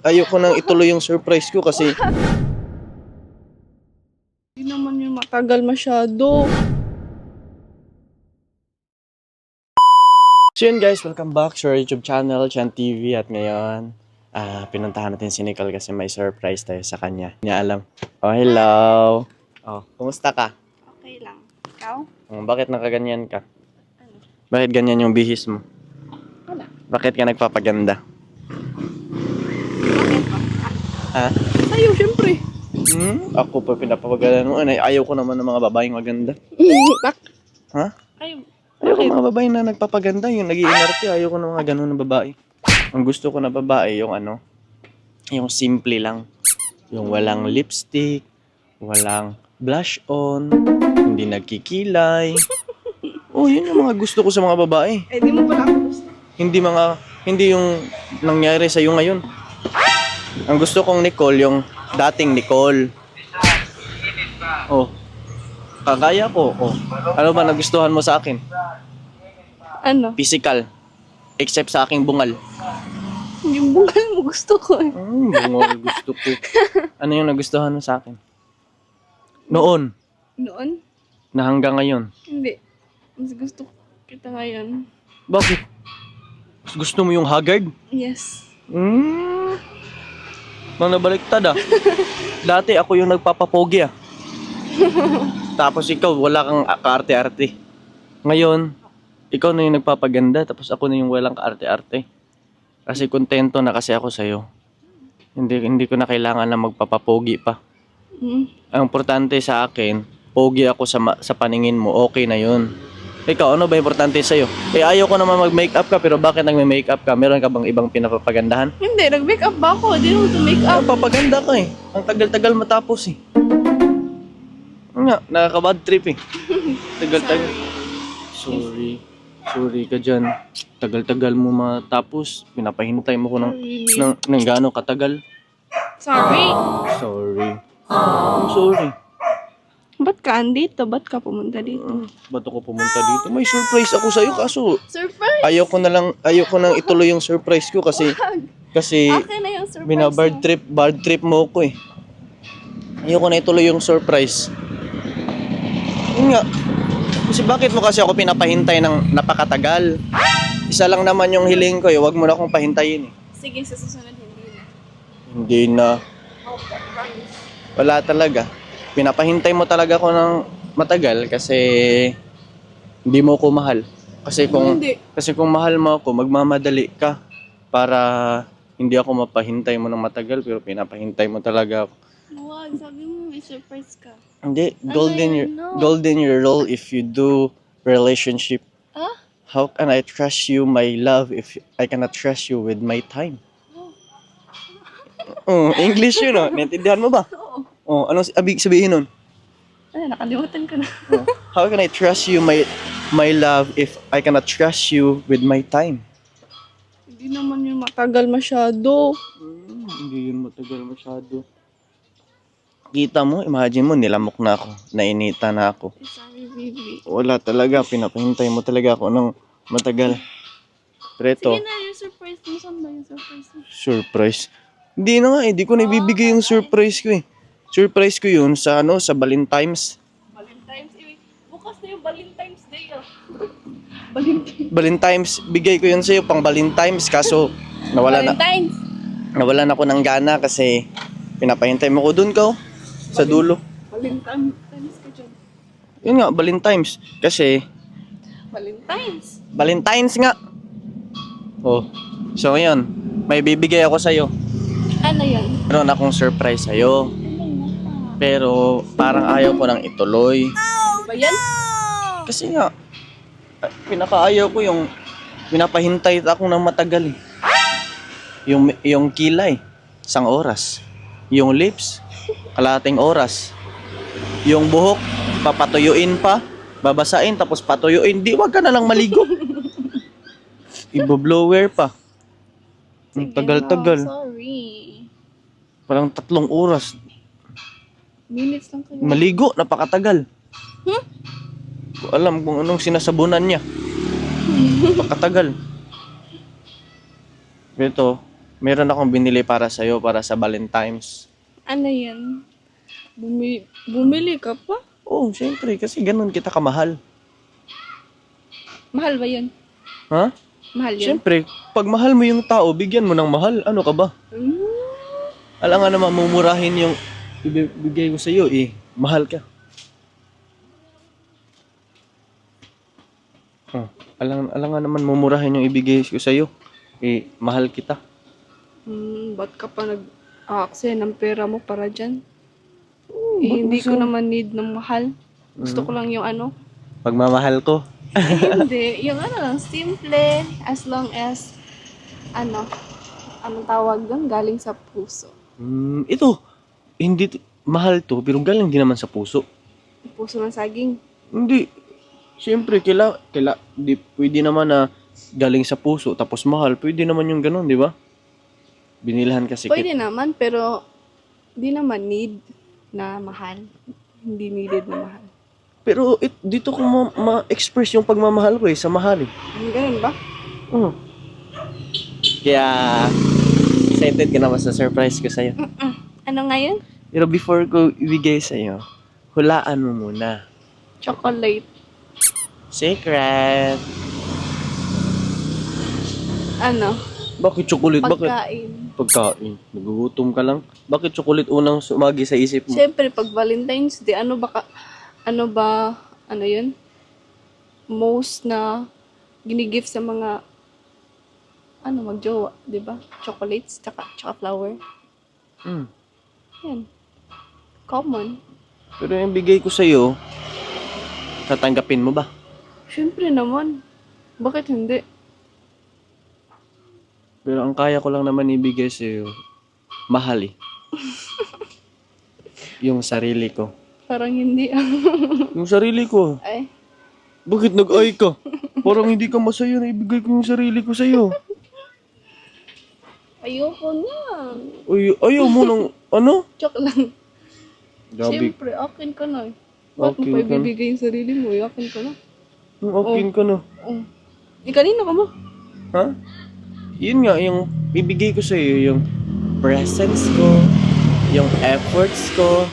Ayoko nang ituloy yung surprise ko kasi Hindi naman yun matagal masyado. so yun guys, welcome back to our YouTube channel, Chan TV. At ngayon, pinuntahan natin si Nicole kasi may surprise tayo sa kanya. Hindi niya alam. Oh, hello. Oh, kumusta ka? Okay lang. Ikaw? Bakit nakaganyan ka? Ano? Bakit ganyan yung bihis mo? Wala. Bakit ka nagpapaganda? Bakit ba? Ha? Sa'yo, syempre. Ako pa pinapapaganda mo. Ayaw ko naman ng mga babaeng maganda. Ha? Ay, Ayaw ko ng mga babae na nagpapaganda. Yung nag-iinarte, ayaw ko ng mga ganun na babae. Ang gusto ko na babae, yung yung simple lang. Yung walang lipstick, walang blush on, hindi nagkikilay. Oh, yun yung mga gusto ko sa mga babae. eh di mo pala ako gusto. Hindi yung nangyari sa'yo ngayon. Ang gusto kong Nicole, yung dating Nicole. Oh, kagaya ko. Oh, ano ba nagustuhan mo sa akin? Ano? Physical. Except sa aking bungal. Yung bungal mo gusto ko eh. Bungal gusto ko. Ano yung nagustuhan mo sa akin? Noon, Noon? na hanggang ngayon. Hindi. Mas gusto kita ngayon. Bakit? Mas gusto mo yung haggard? Yes. Nang nabaliktad ah. Dati ako yung nagpapapogi ah. Tapos ikaw, wala kang kaarte-arte. Ngayon, ikaw na yung nagpapaganda, tapos ako na yung walang kaarte-arte. Kasi kontento na kasi ako sa'yo. Hindi ko na kailangan na magpapapogi pa. Ang importante sa akin, pogi ako sa paningin mo, okay na yun. Ikaw, ano ba importante sa'yo? Eh, ayaw ko naman mag-makeup ka, pero bakit nagme-makeup ka? Meron ka bang ibang pinapapagandahan? Hindi, nag-make up ba ako? Di naman to make up. Papaganda ka eh. Ang tagal-tagal matapos eh. Nga, nakaka-bad trip eh. Tagal-tagal. Sorry ka dyan. Tagal-tagal mo matapos. Pinapahintay mo ko ng gaano katagal. Sorry. Sorry. I'm sorry. Ba't ka andito? Ba't ka pumunta dito? Ba't ako pumunta dito? May surprise ako sa'yo kaso Surprise! ayaw ko nang ituloy yung surprise ko kasi Akin na yung surprise binabad trip mo ko eh. Ayaw ko na ituloy yung surprise. Yun nga. Kasi bakit mo kasi ako pinapahintay ng napakatagal? Isa lang naman yung hiling ko eh. Huwag mo na akong pahintayin eh. Sige, sa susunod hindi na. Hindi na. Wala talaga. Pinapahintay mo talaga ako ng matagal kasi hindi mo ko mahal. Kasi kung mahal mo ako, magmamadali ka para hindi ako mapahintay mo ng matagal pero pinapahintay mo talaga ako. Wag, sabi mo may surprise ka. Hindi, No. golden your role if you do relationship. Ah? How can I trust you, my love, if I cannot trust you with my time? English yun, oh. Naintindihan mo ba? Oo. Oh, anong abig sabihin nun? Ay, nakalimutan ko na. How can I trust you, my love, if I cannot trust you with my time? Hindi naman yun matagal masyado. Hindi yun matagal masyado. Kita mo, imagine mo, nilamok na ako, nainita na ako. Sorry, baby. Wala talaga, pinapahintay mo talaga ako ng matagal. Pero ito, Sige na, yung surprise mo. Saan ba yung surprise mo? surprise. Hindi na nga eh, di ko na ibibigay yung surprise ko eh. Surprise ko yun sa Valentine's. Valentine's Day. Bukas na yung Valentine's Day ah. Valentine's, bigay ko yun sa'yo pang Valentine's kaso Valentine's! nawalan ako ng gana kasi pinapahintay mo ko dun ka oh, sa dulo. Valentine's ka dyan. Yun nga, Valentine's. Kasi, Valentine's nga. Oh, so ngayon, may bibigay ako sa'yo. Ano yun? Meron akong surprise sa'yo. Pero parang ayaw ko nang ituloy. Ano ba yan? Kasi nga, pinakaayaw ko yung pinapahintay ako ng matagal eh. Yung kilay, 1 oras. Yung lips, kalahating oras. Yung buhok, papatuyuin pa, babasain tapos patuyuin. Di, wag ka na lang maligo. Ibo-blower pa. Ang Sige tagal-tagal. na, sorry. Parang 3 oras. Minutes lang kayo. Maligo, napakatagal. Ko alam kung anong sinasabunan niya. Napakatagal. Ito, Meron akong binili para sa'yo, para sa Valentine's. Ano yan? Bumili ka pa? Oo, syempre, kasi ganun kita kamahal. Mahal ba yun? Ha? Mahal yun? Syempre, pag mahal mo yung tao, bigyan mo ng mahal. Ano ka ba? Mm. Alam nga naman, mumurahin yung ibibigay ko sa'yo eh. Mahal ka. Alam nga naman, mumurahin yung ibigay ko sa'yo. Eh, mahal kita. Ba't ka pa nag-aaksaya ng pera mo para dyan? ba't Hindi gusto- ko naman need ng mahal. Gusto ko lang yung ano. Pagmamahal ko. Hindi, yung ano lang, simple. As long as, anong tawag doon? Galing sa puso. Ito, hindi mahal to, pero galing din naman sa puso. Puso ng saging. Hindi. Siyempre, di, pwede naman na galing sa puso, tapos mahal. Pwede naman yung ganun, di ba? Binilhan kasi Pwede naman, pero di naman need na mahal. Hindi needed na mahal. Pero dito ko ma-express yung pagmamahal ko eh, sa mahal eh. Ganun ba? Kaya, excited ka naman sa surprise ko sa'yo. Ano ngayon? Pero before ko ibigay sa'yo, hulaan mo muna. Chocolate. Secret! Ano? Bakit chocolate? Bakit? Pagkain. Pagkain. Nagugutom ka lang. Bakit chocolate unang sumagi sa isip mo? Siyempre, pag Valentine's Day, ano yun? Most na ginigift sa mga, magjowa, di ba? Chocolates, tsaka flower. Hmm. Yan. Common. Pero yung bigay ko sa'yo, tatanggapin mo ba? Siyempre naman. Bakit hindi? Pero ang kaya ko lang naman ibigay sa'yo, mahal eh. Yung sarili ko. Parang hindi. Yung sarili ko. Ay, Bakit nag-ay ka? Parang hindi ka masaya na ibigay ko yung sarili ko sa'yo. ayoko na. Ayaw mo ng, ano? Joke lang. Gabi, Siyempre, akin ka na. Ba't mo Akin pa ka na. ibibigay yung sarili mo? Akin ka na. yung akin ka na. Oh. Kanina ka mo. Ha? Yun nga, yung ibigay ko sa'yo, yung presence ko, yung efforts ko,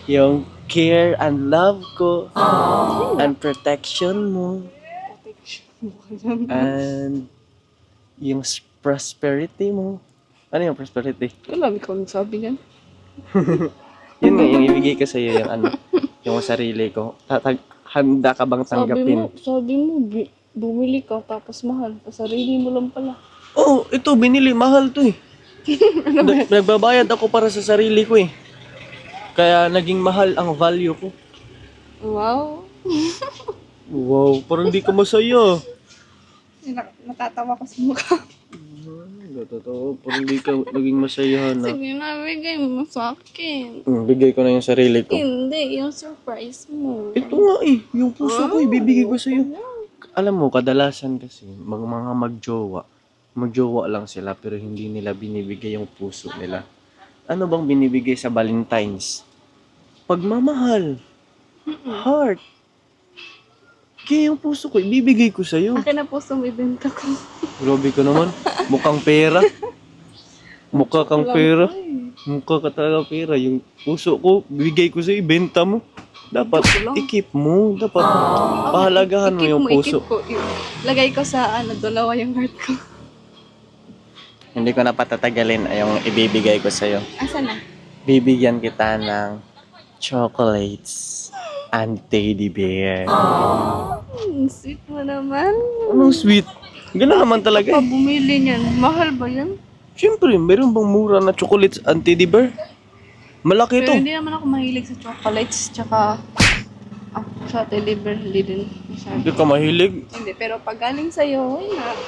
yung care and love ko, and protection mo, and yung prosperity mo. Ano yung prosperity? Alam, ikaw nagsabi niyan. Yun nga, yung ibigay ko sa'yo, yung yung sarili ko. Handa ka bang tanggapin? Sabi mo, bumili ka tapos mahal. Sarili mo lang pala. Oh, ito, binili. Mahal to eh. Nagbabayad ako para sa sarili ko eh. Kaya naging mahal ang value ko. Wow. Wow, parang di ka masaya. Natatawa ko sa mukha. Totoo, parang di ka naging masaya na. Sige na, bigay mo sa akin. Bigay ko na yung sarili ko. Hindi, yung surprise mo. Ito nga eh, yung puso ko ibibigay ko sa'yo. Alam mo, kadalasan kasi, mga magjowa lang sila pero hindi nila binibigay yung puso nila. Ano bang binibigay sa Valentine's? Pagmamahal. Heart. Kaya yung puso ko, ibibigay ko sa'yo. Akin na po sumibenta ko. Grabe ka naman. Mukhang pera. Mukha kang pera. Mukha ka talaga pera. Yung puso ko, bigay ko sa'yo, ibenta mo. Dapat i-keep mo. Dapat pahalagahan mo yung puso. I-keep ko. Lagay ko sa dalawa yung heart ko. Hindi ko na patatagalin yung ibibigay ko sa'yo. Asa na? Bibigyan kita ng chocolates and teddy bear. Sweet mo naman. Anong sweet? Gano'n naman talaga eh. Bumili niyan. Mahal ba yan? Siyempre, meron bang mura na chocolates and teddy bear? Malaki Pero to. hindi naman ako mahilig sa chocolates. Tsaka, sa teddy bear, hindi din. Masyado. Hindi ka mahilig. Hindi, pero pag galing sa'yo, why not?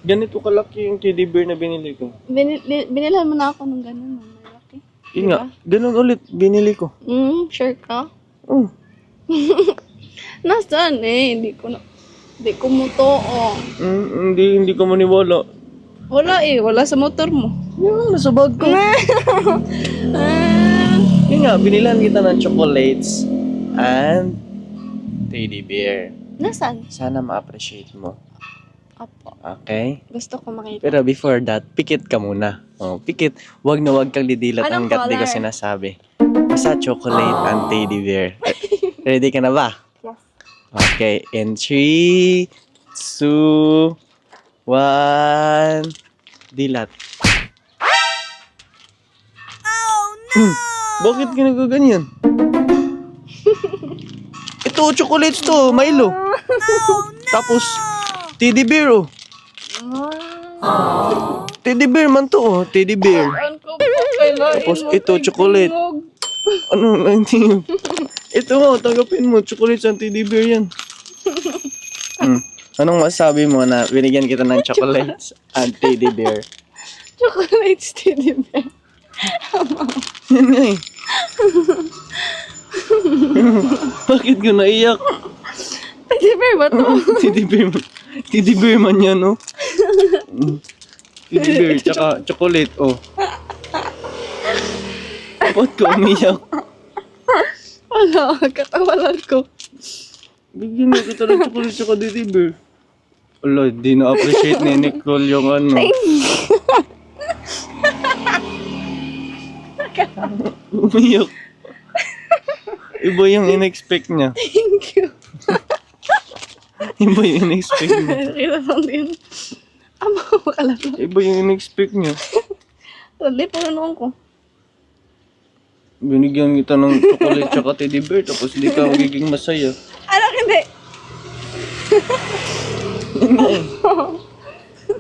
Ganito kalaki yung teddy bear na binili ko. Binilhan mo na ako ng ganun. Malaki. Yun nga, ganun ulit, binili ko. Sure ka? Oh, Nasaan eh? Hindi ko mo to, oh. hindi ko maniwala. Wala eh, wala sa motor mo. Yung nasa bag ko. Yun nga, binilan kita ng chocolates and teddy bear. Nasaan? Sana ma-appreciate mo. Opo. Okay? Gusto ko makita. Pero before that, pikit ka muna. Oh, pikit. Wag na wag kang didilat Anong hanggat di ka color? sinasabi. Basta chocolate and teddy bear. Ready ka na ba? Yes. Okay, in 3, 2, 1, dilat. Oh no! Bakit ginagaganyan? Ito, chocolates to, Milo. Tapos, teddy bear, oh. Teddy bear man to, oh. Teddy bear. Saan ko po kailangan Tapos mo ito, chocolate. tingog? Ano, hindi yun. Ito mo, tanggapin mo. Chocolates and teddy bear yan. Anong masabi mo na binigyan kita ng chocolates and teddy bear? Chocolates teddy bear. Yan nga eh. Bakit ka naiyak? Teddy bear ba to? Teddy bear man. Teddy bear man yan, oh. Teddy bear, tsaka chocolate, oh. Ba't ka umiyak? Wala, katawalan ko. Bigyan mo kita ng chocolate tsaka teddy bear. Wala, di na-appreciate ni Nicole yung ano. Umiyak. Iba yung in-expect niya. Thank you. Iba yung in-expect niya. Kita lang din. Ama ko makalala. Iba yung in-expect niya. Tali, panganoon ko. Binigyan kita ng chocolate tsaka teddy bear tapos di ka magiging masaya. Anak, hindi.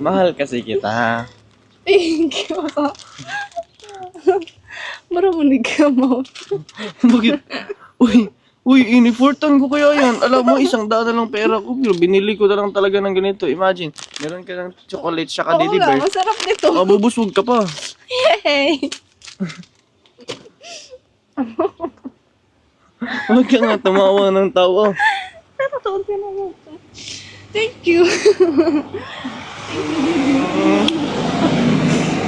Mahal kasi kita. Thank you. Maraminig ka mo. Bakit? Uy, iniportan ko kaya yan. Alam mo, 100 na lang pera ko. Pero binili ko na lang talaga ng ganito. Imagine, meron ka ng chocolate tsaka Oo teddy nga, bear. masarap nito. Mabubusog ka pa. Yay! Huwag ka nga tumawa ng tawa. Pero toon ka naman. Thank you.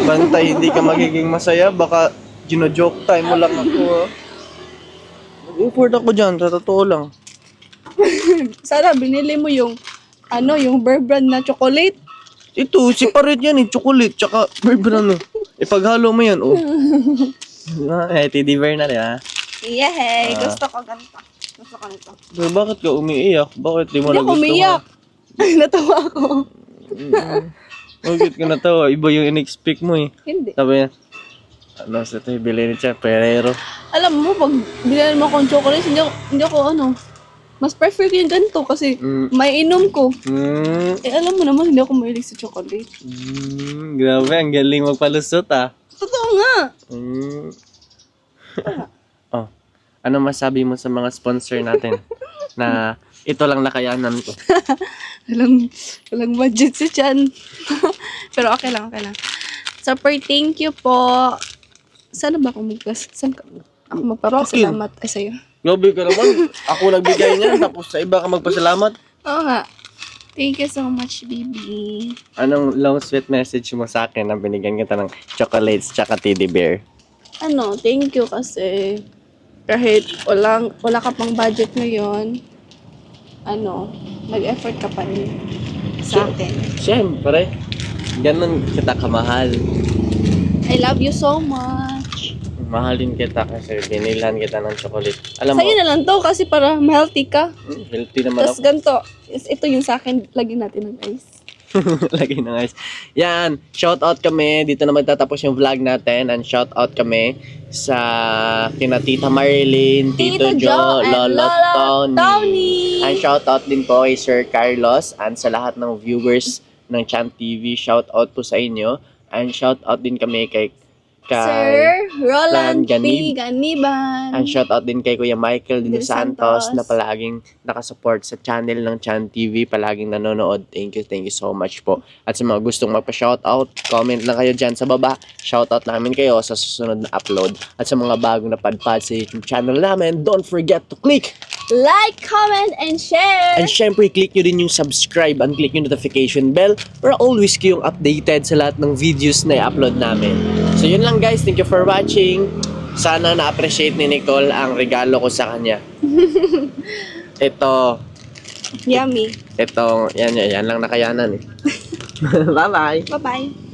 Bantay, hindi ka magiging masaya. Baka gino-joke time mo lang ako. Ha? Nag-import ako dyan, sa totoo lang. Sana binili mo yung yung Bear Brand na chocolate. Ito, separate yan eh. Chocolate, tsaka bear ano. Ipaghalo mo yan, oh. Teddy bear na rin, ha? Yay! Gusto ko ganito. Gusto ko nito. Pero bakit ka umiiyak? Bakit di mo Hindi ako nagustuhan? umiyak. Natawa ako. Bakit ka natawa? Iba yung in-expect mo eh. Hindi. Sabi niya, sa ito, bilhin niya, Ferrero. Alam mo, pag binili mo akong chocolate, hindi ako mas prefer ko yung ganito kasi may inom ko. Alam mo naman, hindi ako mahilig sa chocolate. Grabe, ang galing magpalusot ah. Totoo nga. Oh, ano masabi mo sa mga sponsor natin na ito lang nakayanan ko? Walang budget si Chan. Pero okay lang. Super thank you po. Sana ba ako ako magpapasalamat ay sa'yo? Grabe ka naman. Ako nagbigay niyan tapos sa iba ka magpasalamat. Oo nga. Thank you so much, baby. Anong long sweet message mo sa akin na binigyan kita ng chocolates tsaka teddy bear? Thank you kasi kahit wala ka pang budget ngayon, nag-effort ka pa rin sa akin. Siyempre, ganun kita kamahal. I love you so much. Mahalin kita kasi binilhan kita ng chocolate. Alam mo, Sa'yo na lang to kasi para healthy ka. healthy naman Tapos ako. ganito, ito yung sa akin, lagyan natin ng ice. Lagi ng ice. Yan, shout out kami. Dito na magtatapos yung vlog natin. And shout out kami sa kina Tita Marilyn, Tito Jo, and Lolo Tony. Tony. And shout out din po kay Sir Carlos and sa lahat ng viewers ng Chan TV. Shout out po sa inyo. And shout out din kami kay Sir Roland P. And Ganiban. shout out din kay Kuya Michael Dino Del Santos Santos. na palaging nakasupport sa channel ng Chan TV, palaging nanonood. Thank you so much po. At sa mga gustong magpa-shout out, comment lang kayo dyan sa baba. Shout out namin kayo sa susunod na upload. At sa mga bagong napadpad sa YouTube channel namin, don't forget to click Like, comment, and share. and syempre click nyo din yung subscribe and click yung notification bell para always kayong updated sa lahat ng videos na i-upload namin. So yun lang guys, thank you for watching. Sana na-appreciate ni Nicole ang regalo ko sa kanya. Ito, Yummy. Ito, yan lang nakayanan eh. Bye-bye. Bye-bye.